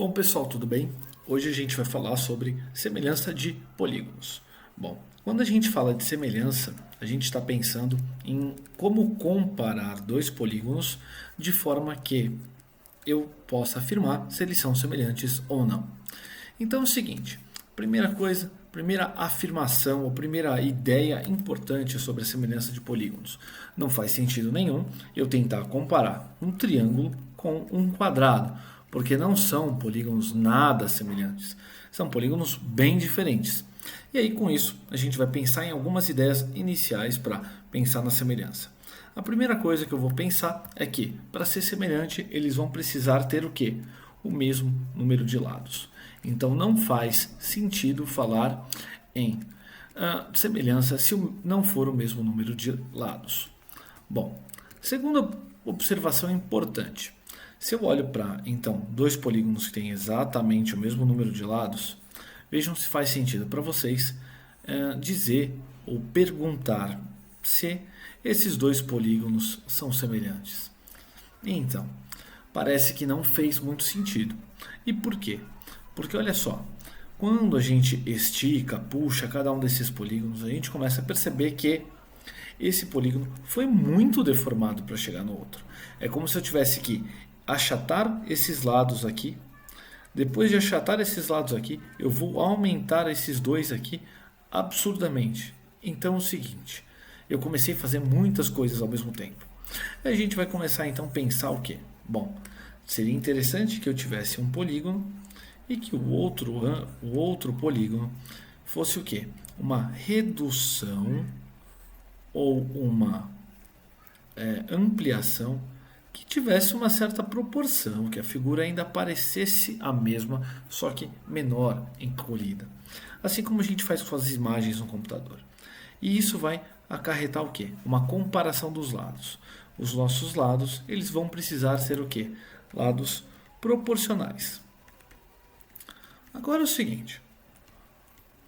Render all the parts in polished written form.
Bom, pessoal, tudo bem? Hoje a gente vai falar sobre semelhança de polígonos. Bom, quando a gente fala de semelhança, a gente está pensando em como comparar dois polígonos de forma que eu possa afirmar se eles são semelhantes ou não. Então é o seguinte, primeira coisa, primeira afirmação ou primeira ideia importante sobre a semelhança de polígonos. Não faz sentido nenhum eu tentar comparar um triângulo com um quadrado, porque não são polígonos nada semelhantes. São polígonos bem diferentes. E aí, com isso, a gente vai pensar em algumas ideias iniciais para pensar na semelhança. A primeira coisa que eu vou pensar é que, para ser semelhante, eles vão precisar ter o quê? O mesmo número de lados. Então, não faz sentido falar em semelhança se não for o mesmo número de lados. Bom, segunda observação importante. Se eu olho para, então, dois polígonos que têm exatamente o mesmo número de lados, vejam se faz sentido para vocês dizer ou perguntar se esses dois polígonos são semelhantes. Então, parece que não fez muito sentido. E por quê? Porque olha só, quando a gente estica, puxa cada um desses polígonos, a gente começa a perceber que esse polígono foi muito deformado para chegar no outro. É como se eu tivesse que achatar esses lados aqui. Depois de achatar esses lados aqui, eu vou aumentar esses dois aqui absurdamente. Então é o seguinte, eu comecei a fazer muitas coisas ao mesmo tempo. A gente vai começar então a pensar o quê? Bom, seria interessante que eu tivesse um polígono e que o outro polígono fosse o quê? Uma redução ou uma ampliação que tivesse uma certa proporção, que a figura ainda parecesse a mesma, só que menor, encolhida. Assim como a gente faz com as imagens no computador. E isso vai acarretar o quê? Uma comparação dos lados. Os nossos lados, eles vão precisar ser o quê? Lados proporcionais. Agora é o seguinte,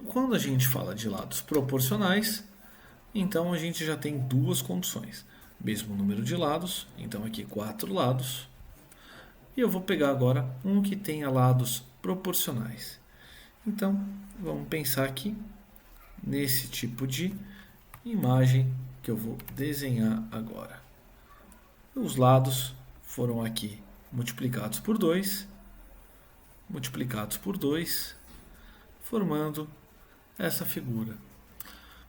quando a gente fala de lados proporcionais, então a gente já tem duas condições. Mesmo número de lados, então aqui 4 lados. E eu vou pegar agora um que tenha lados proporcionais. Então, vamos pensar aqui nesse tipo de imagem que eu vou desenhar agora. Os lados foram aqui multiplicados por 2, formando essa figura.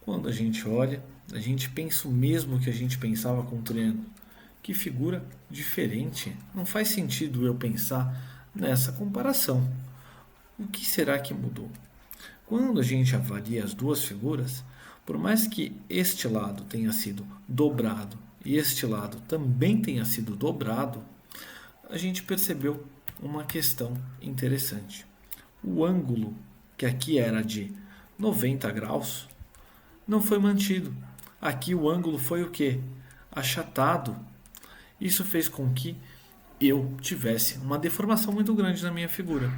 Quando a gente olha, a gente pensa o mesmo que a gente pensava com o triângulo. Que figura diferente. Não faz sentido eu pensar nessa comparação. O que será que mudou? Quando a gente avalia as duas figuras, por mais que este lado tenha sido dobrado e este lado também tenha sido dobrado, a gente percebeu uma questão interessante. O ângulo, que aqui era de 90 graus, não foi mantido. Aqui o ângulo foi o quê? Achatado. Isso fez com que eu tivesse uma deformação muito grande na minha figura.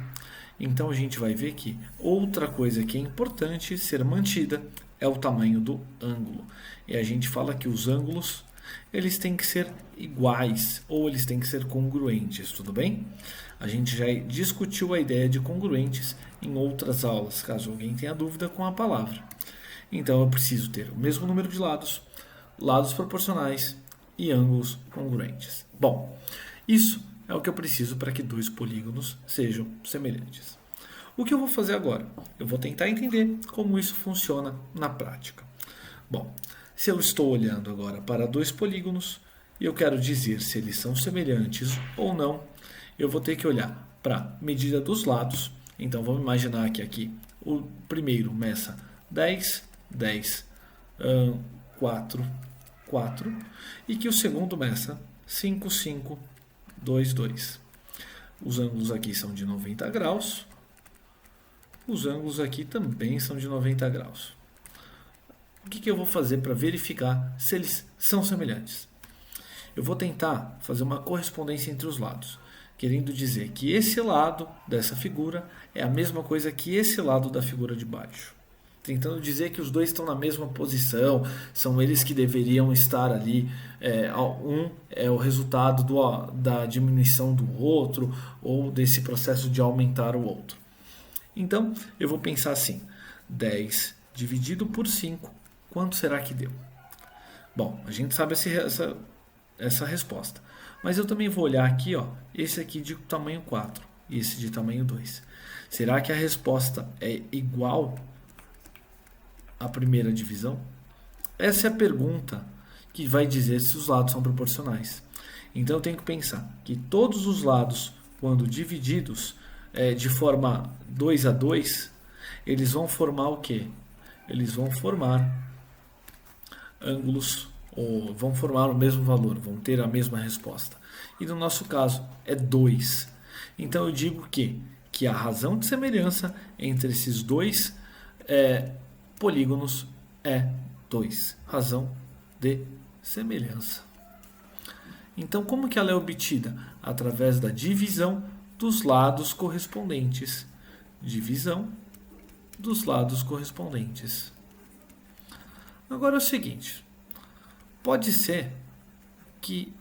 Então a gente vai ver que outra coisa que é importante ser mantida é o tamanho do ângulo. E a gente fala que os ângulos eles têm que ser iguais ou eles têm que ser congruentes, tudo bem? A gente já discutiu a ideia de congruentes em outras aulas, caso alguém tenha dúvida com a palavra. Então eu preciso ter o mesmo número de lados, lados proporcionais e ângulos congruentes. Bom, isso é o que eu preciso para que dois polígonos sejam semelhantes. O que eu vou fazer agora? Eu vou tentar entender como isso funciona na prática. Bom, se eu estou olhando agora para dois polígonos e eu quero dizer se eles são semelhantes ou não, eu vou ter que olhar para a medida dos lados. Então vamos imaginar que aqui o primeiro meça 10, 10, 4, 4 e que o segundo meça 5, 5, 2, 2. Os ângulos aqui são de 90 graus, os ângulos aqui também são de 90 graus. O que eu vou fazer para verificar se eles são semelhantes? Eu vou tentar fazer uma correspondência entre os lados, querendo dizer que esse lado dessa figura é a mesma coisa que esse lado da figura de baixo. tentando dizer que os dois estão na mesma posição, são eles que deveriam estar ali. Um é o resultado da diminuição do outro ou desse processo de aumentar o outro. Então, eu vou pensar assim: 10 dividido por 5, quanto será que deu? Bom, a gente sabe essa resposta. Mas eu também vou olhar aqui, ó, esse aqui de tamanho 4 e esse de tamanho 2. Será que a resposta é igual à primeira divisão? Essa é a pergunta que vai dizer se os lados são proporcionais. Então eu tenho que pensar que todos os lados, quando divididos de forma 2 a 2, eles vão formar o quê? Eles vão formar ângulos, ou vão formar o mesmo valor, vão ter a mesma resposta. E no nosso caso é 2. Então eu digo que a razão de semelhança entre esses dois polígonos é 2. Razão de semelhança. Então, como que ela é obtida? Através da divisão dos lados correspondentes. Divisão dos lados correspondentes. Agora é o seguinte: pode ser que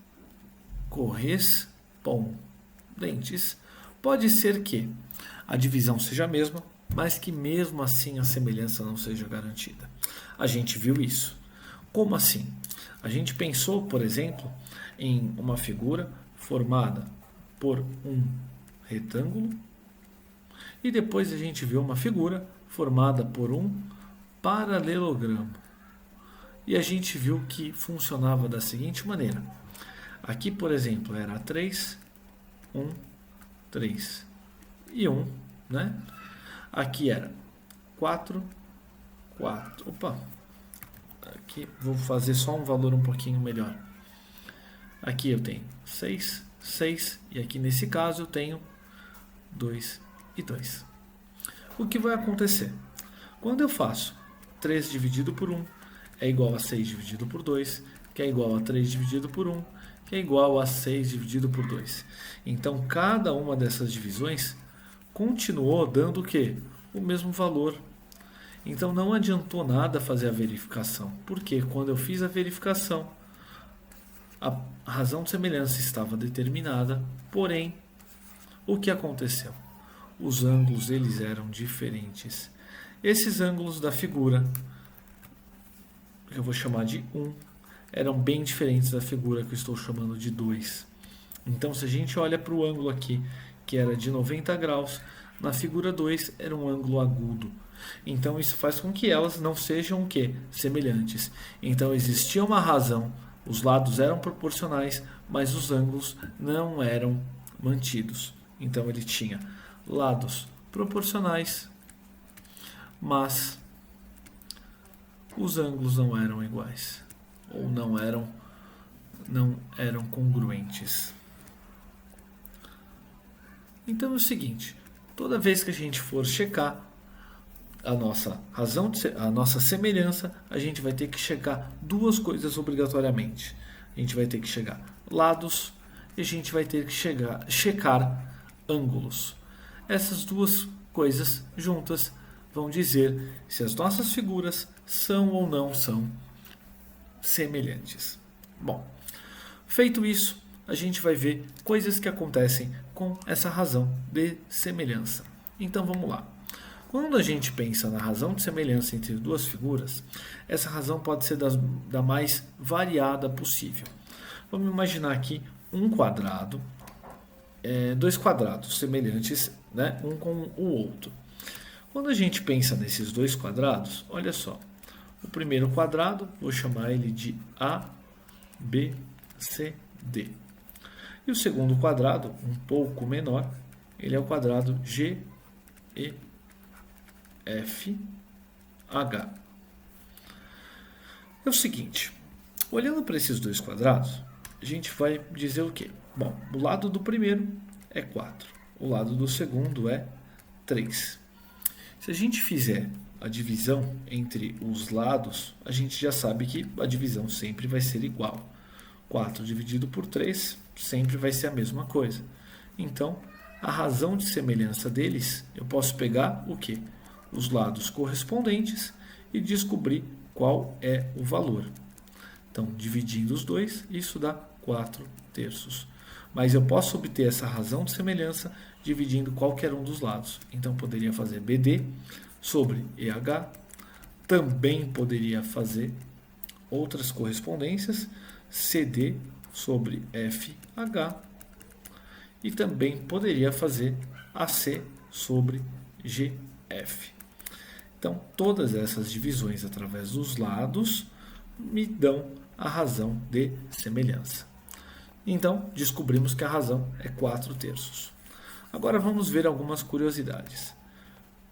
correspondentes, pode ser que a divisão seja a mesma, mas que mesmo assim a semelhança não seja garantida. A gente viu isso. Como assim? A gente pensou, por exemplo, em uma figura formada por um retângulo e depois a gente viu uma figura formada por um paralelogramo. E a gente viu que funcionava da seguinte maneira. Aqui, por exemplo, era 3, 1, 3 e 1, né? Aqui era 4, 4. Opa! Aqui vou fazer só um valor um pouquinho melhor. Aqui eu tenho 6, 6 e aqui nesse caso eu tenho 2 e 2. O que vai acontecer? Quando eu faço 3 dividido por 1 é igual a 6 dividido por 2, que é igual a 3 dividido por 1, que é igual a 6 dividido por 2. Então, cada uma dessas divisões continuou dando o quê? O mesmo valor. Então, não adiantou nada fazer a verificação. Porque quando eu fiz a verificação, a razão de semelhança estava determinada, porém, o que aconteceu? Os ângulos eles eram diferentes. Esses ângulos da figura, que eu vou chamar de 1, eram bem diferentes da figura que eu estou chamando de 2. Então, se a gente olha para o ângulo aqui, que era de 90 graus, na figura 2 era um ângulo agudo. Então, isso faz com que elas não sejam o quê? Semelhantes. Então, existia uma razão, os lados eram proporcionais, mas os ângulos não eram mantidos. Então, ele tinha lados proporcionais, mas os ângulos não eram iguais, ou não eram congruentes. Então é o seguinte, toda vez que a gente for checar a nossa semelhança, a gente vai ter que checar duas coisas obrigatoriamente. A gente vai ter que checar lados e a gente vai ter que checar ângulos. Essas duas coisas juntas vão dizer se as nossas figuras são ou não são semelhantes. Bom, feito isso, a gente vai ver coisas que acontecem com essa razão de semelhança. Então vamos lá. Quando a gente pensa na razão de semelhança entre duas figuras, essa razão pode ser da mais variada possível. Vamos imaginar aqui um quadrado, dois quadrados semelhantes, né, um com o outro. Quando a gente pensa nesses dois quadrados, olha só. O primeiro quadrado, vou chamar ele de A, B, C, D. E o segundo quadrado, um pouco menor, ele é o quadrado G, E, F, H. É o seguinte, olhando para esses dois quadrados, a gente vai dizer o quê? Bom, o lado do primeiro é 4, o lado do segundo é 3. Se a gente fizer a divisão entre os lados, a gente já sabe que a divisão sempre vai ser igual. 4 dividido por 3 sempre vai ser a mesma coisa. Então, a razão de semelhança deles, eu posso pegar o quê? os lados correspondentes e descobrir qual é o valor. Então, dividindo os dois, isso dá 4/3. Mas eu posso obter essa razão de semelhança dividindo qualquer um dos lados. Então, poderia fazer BD sobre EH. Também poderia fazer outras correspondências, CD sobre FH. E também poderia fazer AC sobre GF. Então, todas essas divisões através dos lados me dão a razão de semelhança. Então, descobrimos que a razão é 4/3. Agora vamos ver algumas curiosidades.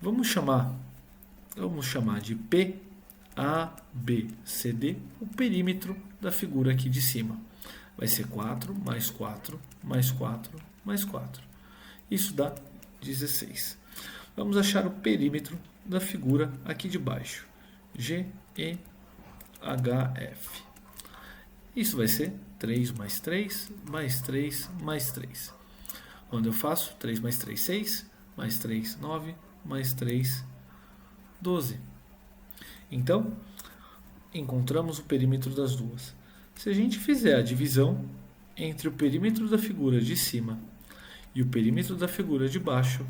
Vamos chamar de PABCD o perímetro da figura aqui de cima. Vai ser 4 mais 4 mais 4 mais 4. Isso dá 16. Vamos achar o perímetro da figura aqui de baixo. GEHF. Isso vai ser 3 mais 3 mais 3 mais 3. Quando eu faço 3 mais 3, 6, mais 3, 9, mais 3, 12. Então, encontramos o perímetro das duas. Se a gente fizer a divisão entre o perímetro da figura de cima e o perímetro da figura de baixo,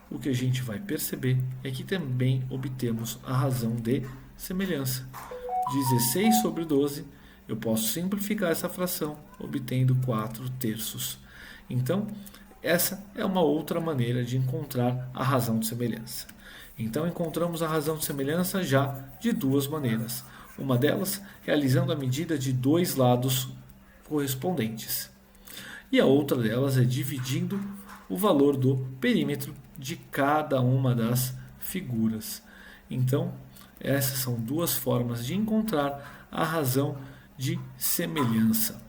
o que a gente vai perceber é que também obtemos a razão de semelhança. 16 sobre 12, eu posso simplificar essa fração, obtendo 4/3. Então, essa é uma outra maneira de encontrar a razão de semelhança. Então, encontramos a razão de semelhança já de duas maneiras. Uma delas, realizando a medida de dois lados correspondentes. E a outra delas é dividindo o valor do perímetro de cada uma das figuras. Então, essas são duas formas de encontrar a razão de semelhança.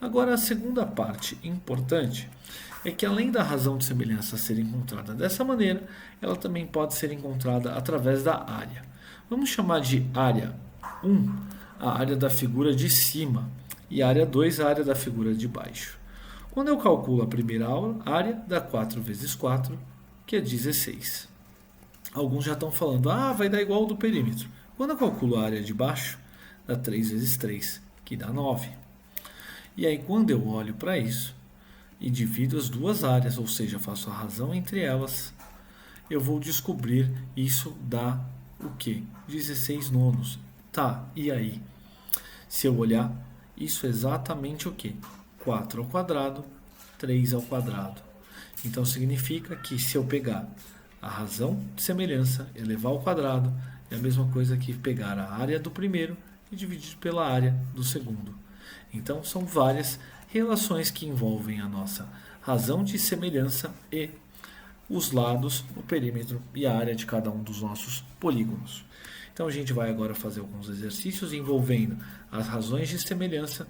Agora, a segunda parte importante é que, além da razão de semelhança ser encontrada dessa maneira, ela também pode ser encontrada através da área. Vamos chamar de área 1 a área da figura de cima e área 2 a área da figura de baixo. Quando eu calculo a primeira área, dá 4 vezes 4, que é 16. Alguns já estão falando, vai dar igual ao do perímetro. Quando eu calculo a área de baixo, dá 3 vezes 3, que dá 9. E aí, quando eu olho para isso e divido as duas áreas, ou seja, faço a razão entre elas, eu vou descobrir isso dá o quê? 16 nonos. Tá, e aí? Se eu olhar, isso é exatamente o quê? 4 ao quadrado, 3 ao quadrado. Então, significa que se eu pegar a razão de semelhança, elevar ao quadrado, é a mesma coisa que pegar a área do primeiro e dividir pela área do segundo. Então, são várias relações que envolvem a nossa razão de semelhança e os lados, o perímetro e a área de cada um dos nossos polígonos. Então, a gente vai agora fazer alguns exercícios envolvendo as razões de semelhança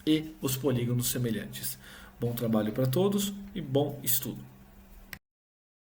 e os polígonos semelhantes. Bom trabalho para todos e bom estudo!